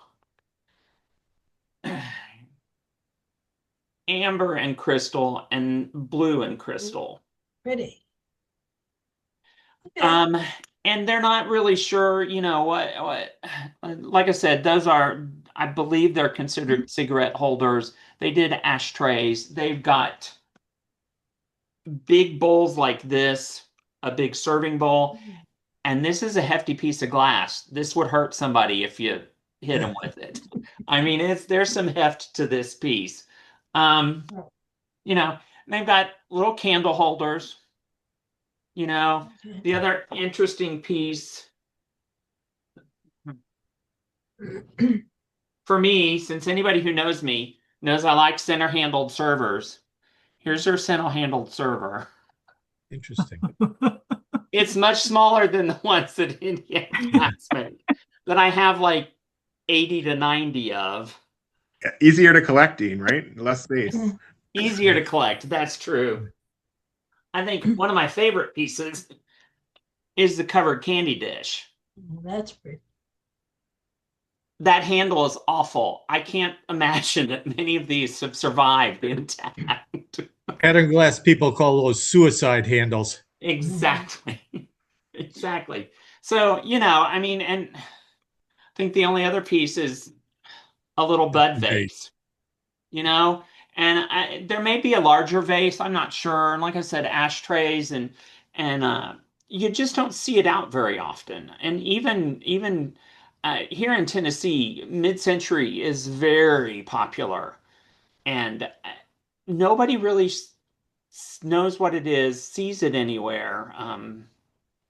amber and crystal, and blue and crystal.
Pretty. Okay.
Um, and they're not really sure, like I said, those are, I believe they're considered cigarette holders. They did ashtrays. They've got big bowls like this, a big serving bowl, and this is a hefty piece of glass. This would hurt somebody if you hit them with it. I mean, there's some heft to this piece. Um, you know, they've got little candle holders.
Okay.
The other interesting piece for me, since anybody who knows me knows I like center handled servers. Here's their center handled server.
Interesting.
It's much smaller than the ones that Indiana Glass made, that I have like 80 to 90 of.
Easier to collecting, right? Less space.
Easier to collect. That's true. I think one of my favorite pieces is the covered candy dish.
That's pretty.
That handle is awful. I can't imagine that many of these have survived intact.
Canton Glass people call those suicide handles.
Exactly. Exactly. So, I mean, and I think the only other piece is a little bud vase, and there may be a larger vase. I'm not sure. And like I said, ashtrays and you just don't see it out very often. And even here in Tennessee, mid-century is very popular, and nobody really knows what it is, sees it anywhere.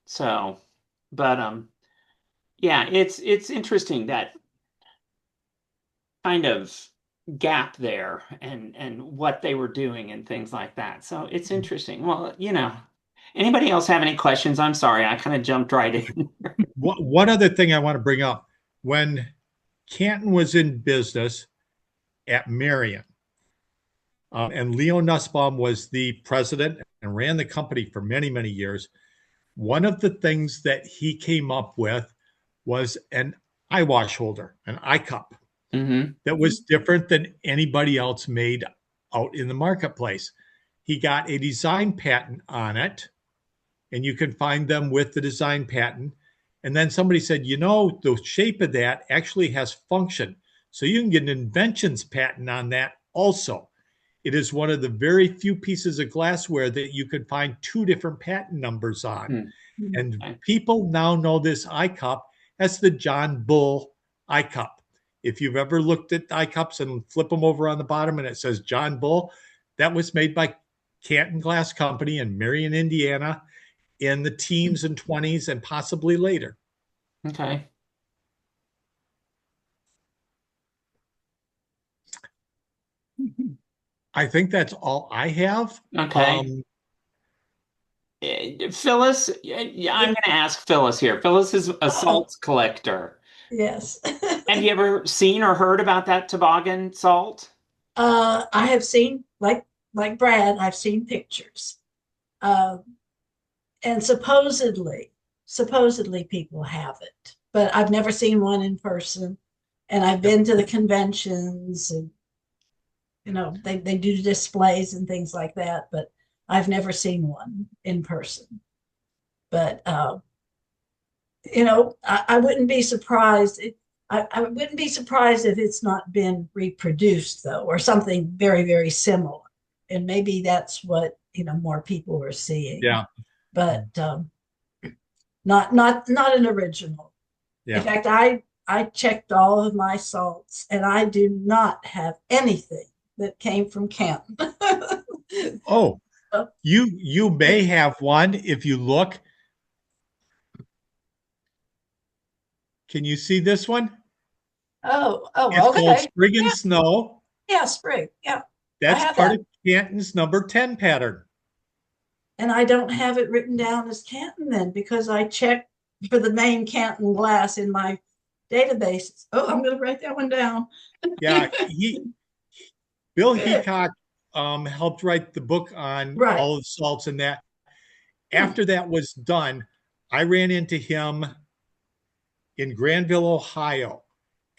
So, but yeah, it's interesting that kind of gap there and what they were doing and things like that. So it's interesting. Well, anybody else have any questions? I'm sorry, I kind of jumped right in.
One other thing I want to bring up: when Canton was in business at Marion, and Leo Nussbaum was the president and ran the company for many, many years. One of the things that he came up with was an eye wash holder, an eye cup, that was different than anybody else made out in the marketplace. He got a design patent on it, and you can find them with the design patent. And then somebody said, the shape of that actually has function. So you can get an inventions patent on that also. It is one of the very few pieces of glassware that you can find two different patent numbers on. And people now know this eye cup as the John Bull eye cup. If you've ever looked at eye cups and flip them over on the bottom and it says John Bull, that was made by Canton Glass Company in Marion, Indiana in the teens and 20s and possibly later.
Okay.
I think that's all I have.
Okay. Phyllis, I'm going to ask Phyllis here. Phyllis is a salt collector.
Yes.
Have you ever seen or heard about that toboggan salt?
I have seen, like Brad, I've seen pictures. And supposedly people have it, but I've never seen one in person. And I've been to the conventions and they do displays and things like that, but I've never seen one in person. But I wouldn't be surprised. I wouldn't be surprised if it's not been reproduced though, or something very, very similar. And maybe that's what more people were seeing.
Yeah.
But not an original. In
Yeah.
fact, I checked all of my salts, and I do not have anything that came from Canton.
Oh, you may have one if you look. Can you see this one? It's called
Okay.
Spring and
Yeah,
Snow.
yeah, spring. Yeah, I
That's
have
part
that.
of Canton's number 10 pattern.
And I don't have it written down as Canton then, because I checked for the main Canton Glass in my database. Oh, I'm going to write that one down.
Yeah, Bill
Good.
Heacock helped write the book on
Right.
all of the salts and that. After that was done, I ran into him in Granville, Ohio,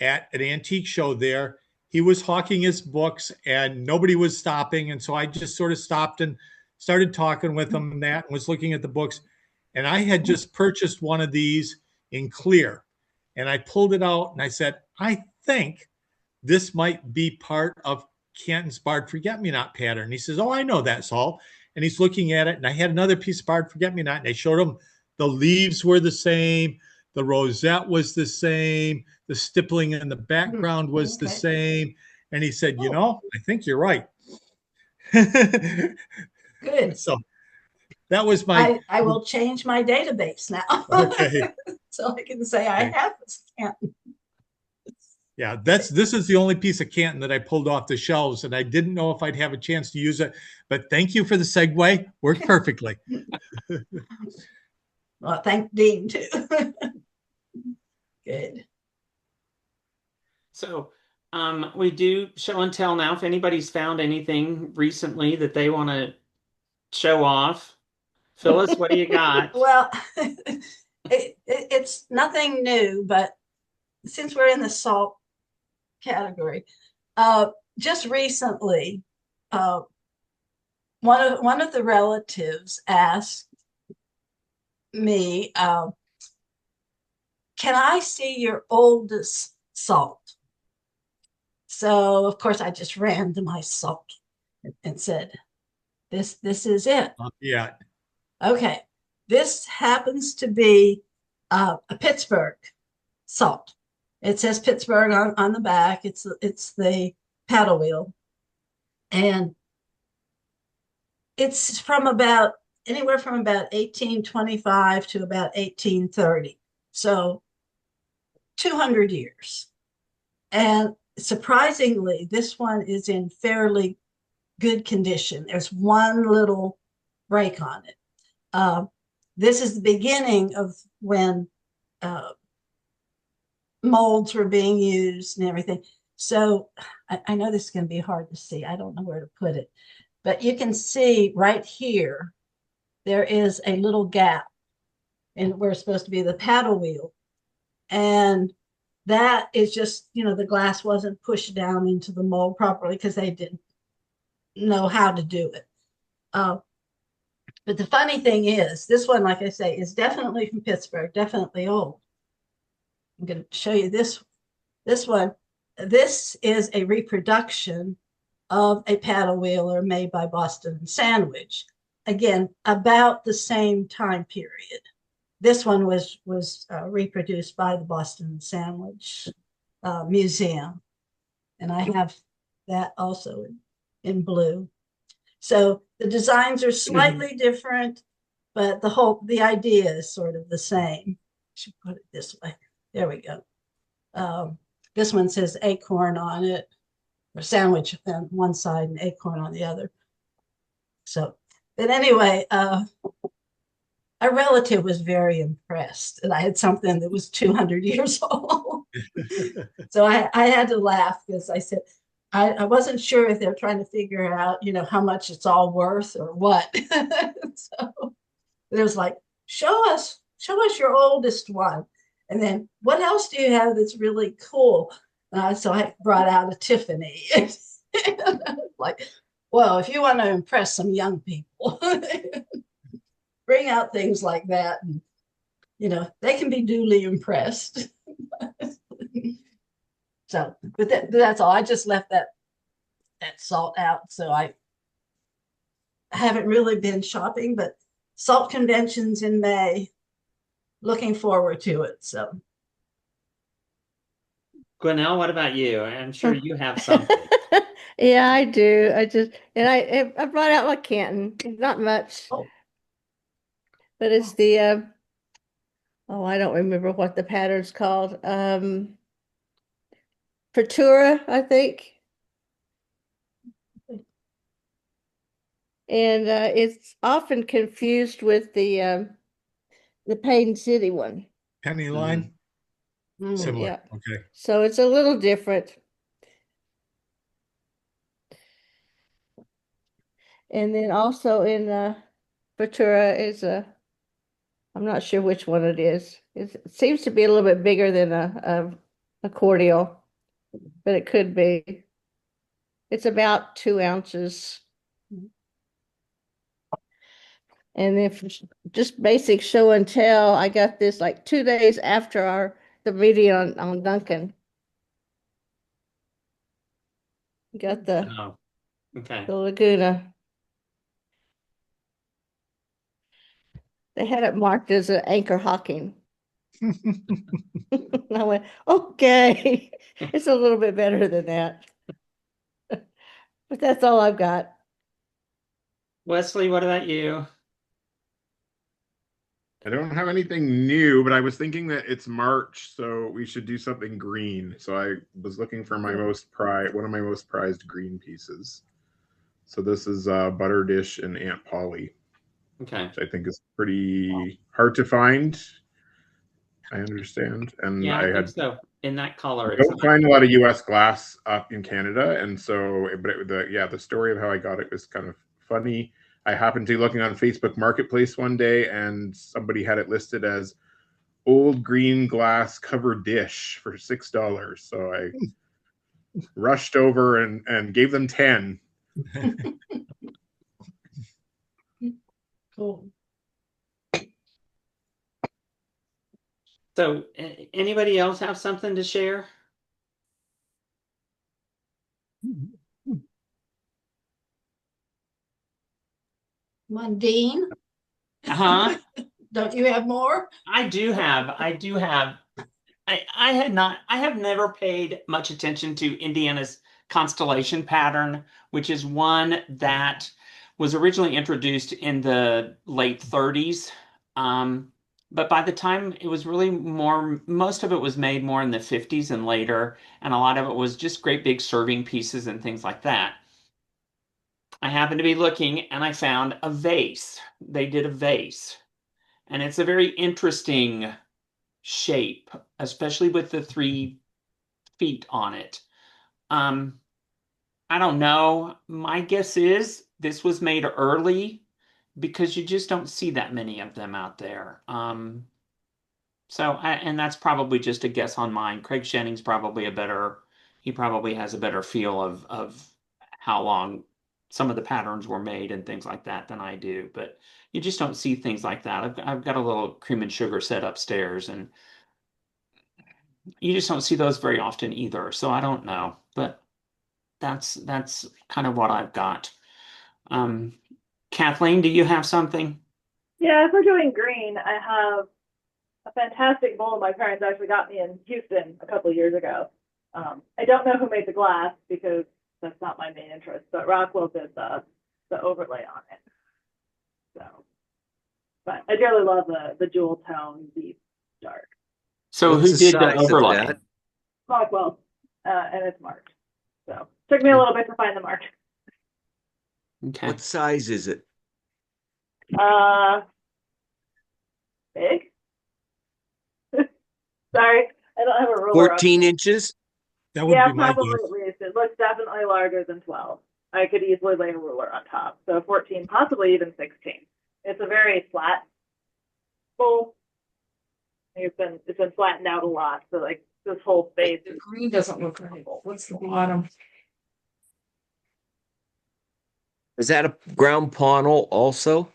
at an antique show there. He was hawking his books and nobody was stopping. And so I just sort of stopped and started talking with him and that, and was looking at the books. And I had just purchased one of these in clear. And I pulled it out and I said, I think this might be part of Canton's Barred Forget-Me-Not pattern. He says, oh, I know that, Saul. And he's looking at it. And I had another piece of Barred Forget-Me-Not, and I showed him the leaves were the same. The rosette was the same. The stippling in the background was the
Okay.
same. And he said,
Oh,
I think you're right.
good.
So that was my,
I will change my database now.
okay.
So I can say I
Okay.
have this Canton.
Yeah, this is the only piece of Canton that I pulled off the shelves, and I didn't know if I'd have a chance to use it. But thank you for the segue. Worked perfectly.
Well, thank Dean too. Good.
So we do show and tell now. If anybody's found anything recently that they want to show off, Phyllis, what do you got?
Well, it's nothing new, but since we're in the salt category, just recently, uh, one of the relatives asked me, "Can I see your oldest salt?" So of course I just ran to my salt and said, "This is it."
Yeah.
Okay, this happens to be a Pittsburgh salt. It says Pittsburgh on the back. It's the paddle wheel, and it's from about anywhere from about 1825 to about 1830. So 200 years. And surprisingly, this one is in fairly good condition. There's one little break on it. This is the beginning of when molds were being used and everything. So I know this is going to be hard to see. I don't know where to put it, but you can see right here, there is a little gap in where it's supposed to be the paddle wheel. And that is just, the glass wasn't pushed down into the mold properly because they didn't know how to do it. But the funny thing is, this one, like I say, is definitely from Pittsburgh, definitely old. I'm going to show you this one. This is a reproduction of a paddle wheeler made by Boston Sandwich. Again, about the same time period. This one was reproduced by the Boston Sandwich Museum, and I have that also in blue. So the designs are slightly different, but the idea is sort of the same. I should put it this way. There we go. This one says acorn on it, or sandwich on one side and acorn on the other. So, but anyway, a relative was very impressed that I had something that was 200 years old. So I had to laugh because I said, I wasn't sure if they're trying to figure out, how much it's all worth or what. So it was like, show us your oldest one. And then what else do you have that's really cool? So I brought out a Tiffany. Like, well, if you want to impress some young people, bring out things like that. And, they can be duly impressed. So, but that's all. I just left that salt out. So I I haven't really been shopping, but salt conventions in May. Looking forward to it. So
Gwinnell, what about you? I'm sure you have something.
Yeah, I do. I brought out my Canton. It's not much,
oh,
but it's the oh, I don't remember what the pattern's called. Pertura, I think. And it's often confused with the Pain City one.
Penny line, similar.
Yeah.
Okay.
So it's a little different. And then also in Pertura is I'm not sure which one it is. It seems to be a little bit bigger than a cordial, but it could be. It's about 2 ounces. And then for just basic show and tell, I got this like 2 days after the meeting on Duncan. Got
Oh, okay.
the Laguna. They had it marked as an anchor hocking. And I went, okay, it's a little bit better than that. But that's all I've got.
Wesley, what about you?
I don't have anything new, but I was thinking that it's March, so we should do something green. So I was looking for my one of my most prized green pieces. So this is Butter Dish and Aunt Polly,
Okay.
which I think is pretty hard to find. I understand, and
Yeah,
I
I think
had
so. In that color, it's
don't find a lot of U.S. glass up in Canada, and so, but the story of how I got it was kind of funny. I happened to be looking on Facebook Marketplace one day, and somebody had it listed as old green glass covered dish for $6. So I rushed over and gave them 10.
cool.
so. Anybody else have something to share?
Mundine,
Uh-huh.
don't you have more?
I do have. I have never paid much attention to Indiana's constellation pattern, which is one that was originally introduced in the late 30s. But by the time it was really most of it was made more in the 50s and later, and a lot of it was just great big serving pieces and things like that. I happened to be looking and I found a vase. They did a vase, and it's a very interesting shape, especially with the 3 feet on it. Um, I don't know. My guess is this was made early because you just don't see that many of them out there. And that's probably just a guess on mine. Craig Shenning's probably he probably has a better feel of how long some of the patterns were made and things like that than I do. But you just don't see things like that. I've got a little cream and sugar set upstairs, and you just don't see those very often either. So I don't know, but that's kind of what I've got. Um, Kathleen, do you have something?
Yeah, if we're doing green, I have a fantastic bowl my parents actually got me in Houston a couple of years ago. I don't know who made the glass because that's not my main interest, but Rockwell did the overlay on it. So, but I really love the jewel tone, deep, dark.
So
What's
who
the
did the
size of
overlay?
that?
Rockwell, and it's marked. So took me a little bit to find the mark.
Okay.
What size is it?
Big. Sorry, I don't have a ruler.
14 inches?
That would
Yeah,
be my
probably
guess.
at least. It looks definitely larger than 12. I could easily lay a ruler on top. So 14, possibly even 16. It's a very flat bowl. It's been flattened out a lot. So like this whole space.
The green doesn't look right. What's the bottom?
Is that a ground panel also?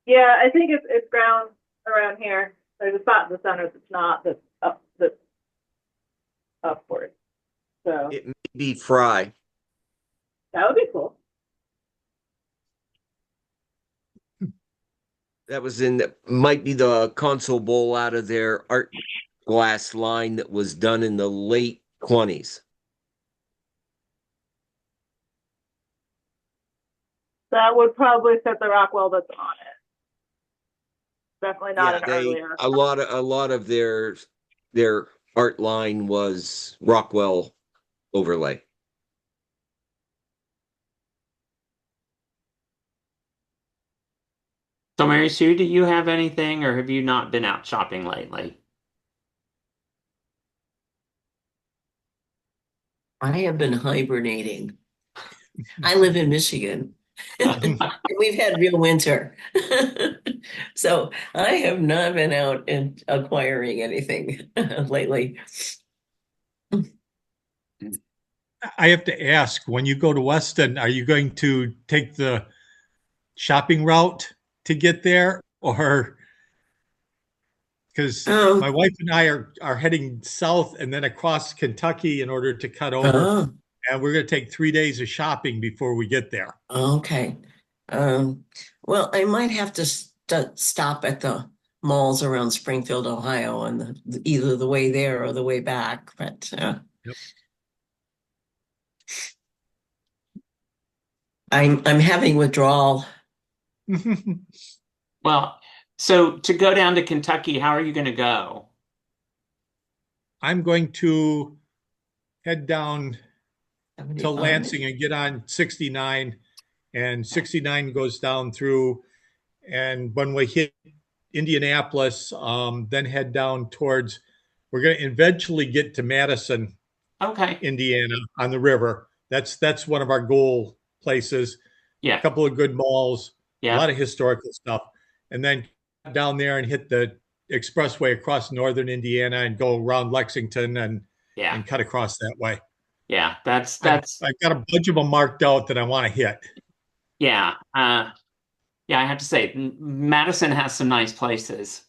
Yeah, I think it's ground around here. There's a spot in the center that's not that's upward. So
It may be fry.
that would be cool.
That was might be the console bowl out of their art glass line that was done in the late 20s.
That would probably fit the Rockwell that's on it. Definitely not
Yeah,
an earlier.
a lot of their art line was Rockwell overlay.
So, Mary Sue, do you have anything, or have you not been out shopping lately?
I have been hibernating. I live in Michigan. We've had real winter. So I have not been out and acquiring anything lately.
I have to ask, when you go to Weston, are you going to take the shopping route to get there, or because
Oh,
my wife and I are heading south and then across Kentucky in order to cut over,
oh,
and we're going to take 3 days of shopping before we get there.
okay. Well, I might have to stop at the malls around Springfield, Ohio, on either the way there or the way back. But
Yep.
I'm having withdrawal.
Well, so to go down to Kentucky, how are you going to go?
I'm going to head down to
75.
Lansing and get on 69, and 69 goes down through, and when we hit Indianapolis, then head down towards, we're going to eventually get to Madison,
Okay.
Indiana on the river. That's one of our goal places. A
Yeah.
couple of good malls, a
Yeah.
lot of historical stuff, and then down there and hit the expressway across northern Indiana and go around Lexington and
Yeah.
cut across that way.
Yeah. That's
I've got a bunch of them marked out that I want to hit.
yeah. Yeah, I have to say, Madison has some nice places.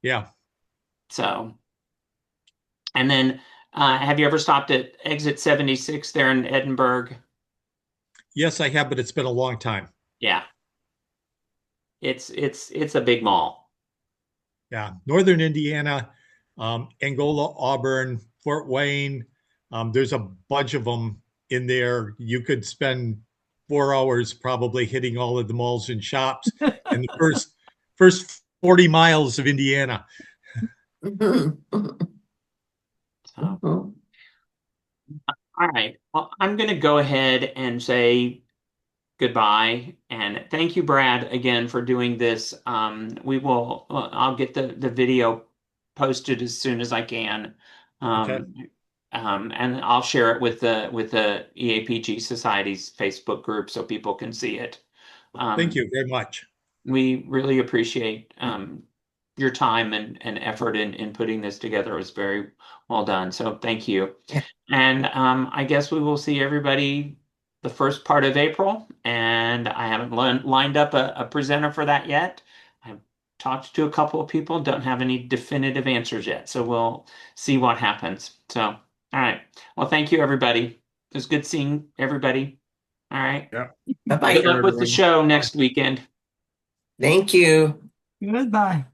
Yeah.
So, and then have you ever stopped at exit 76 there in Edinburgh?
Yes, I have, but it's been a long time.
Yeah. It's a big mall.
Yeah. Northern Indiana, Angola, Auburn, Fort Wayne. There's a bunch of them in there. You could spend 4 hours probably hitting all of the malls and shops in the first 40 miles of Indiana.
So, all right. Well, I'm going to go ahead and say goodbye and thank you, Brad, again for doing this. I'll get the video posted as soon as I can.
Okay.
And I'll share it with the EAPG Society's Facebook group so people can see it.
Thank you very much.
We really appreciate your time and effort in putting this together. It was very well done. So thank you.
Yeah.
And I guess we will see everybody the first part of April. And I haven't lined up a presenter for that yet. I've talked to a couple of people, don't have any definitive answers yet. So we'll see what happens. So, all right. Well, thank you, everybody. It was good seeing everybody. All right.
Yeah.
Bye-bye.
Good luck with the
everyone.
show next weekend.
Thank you.
Goodbye.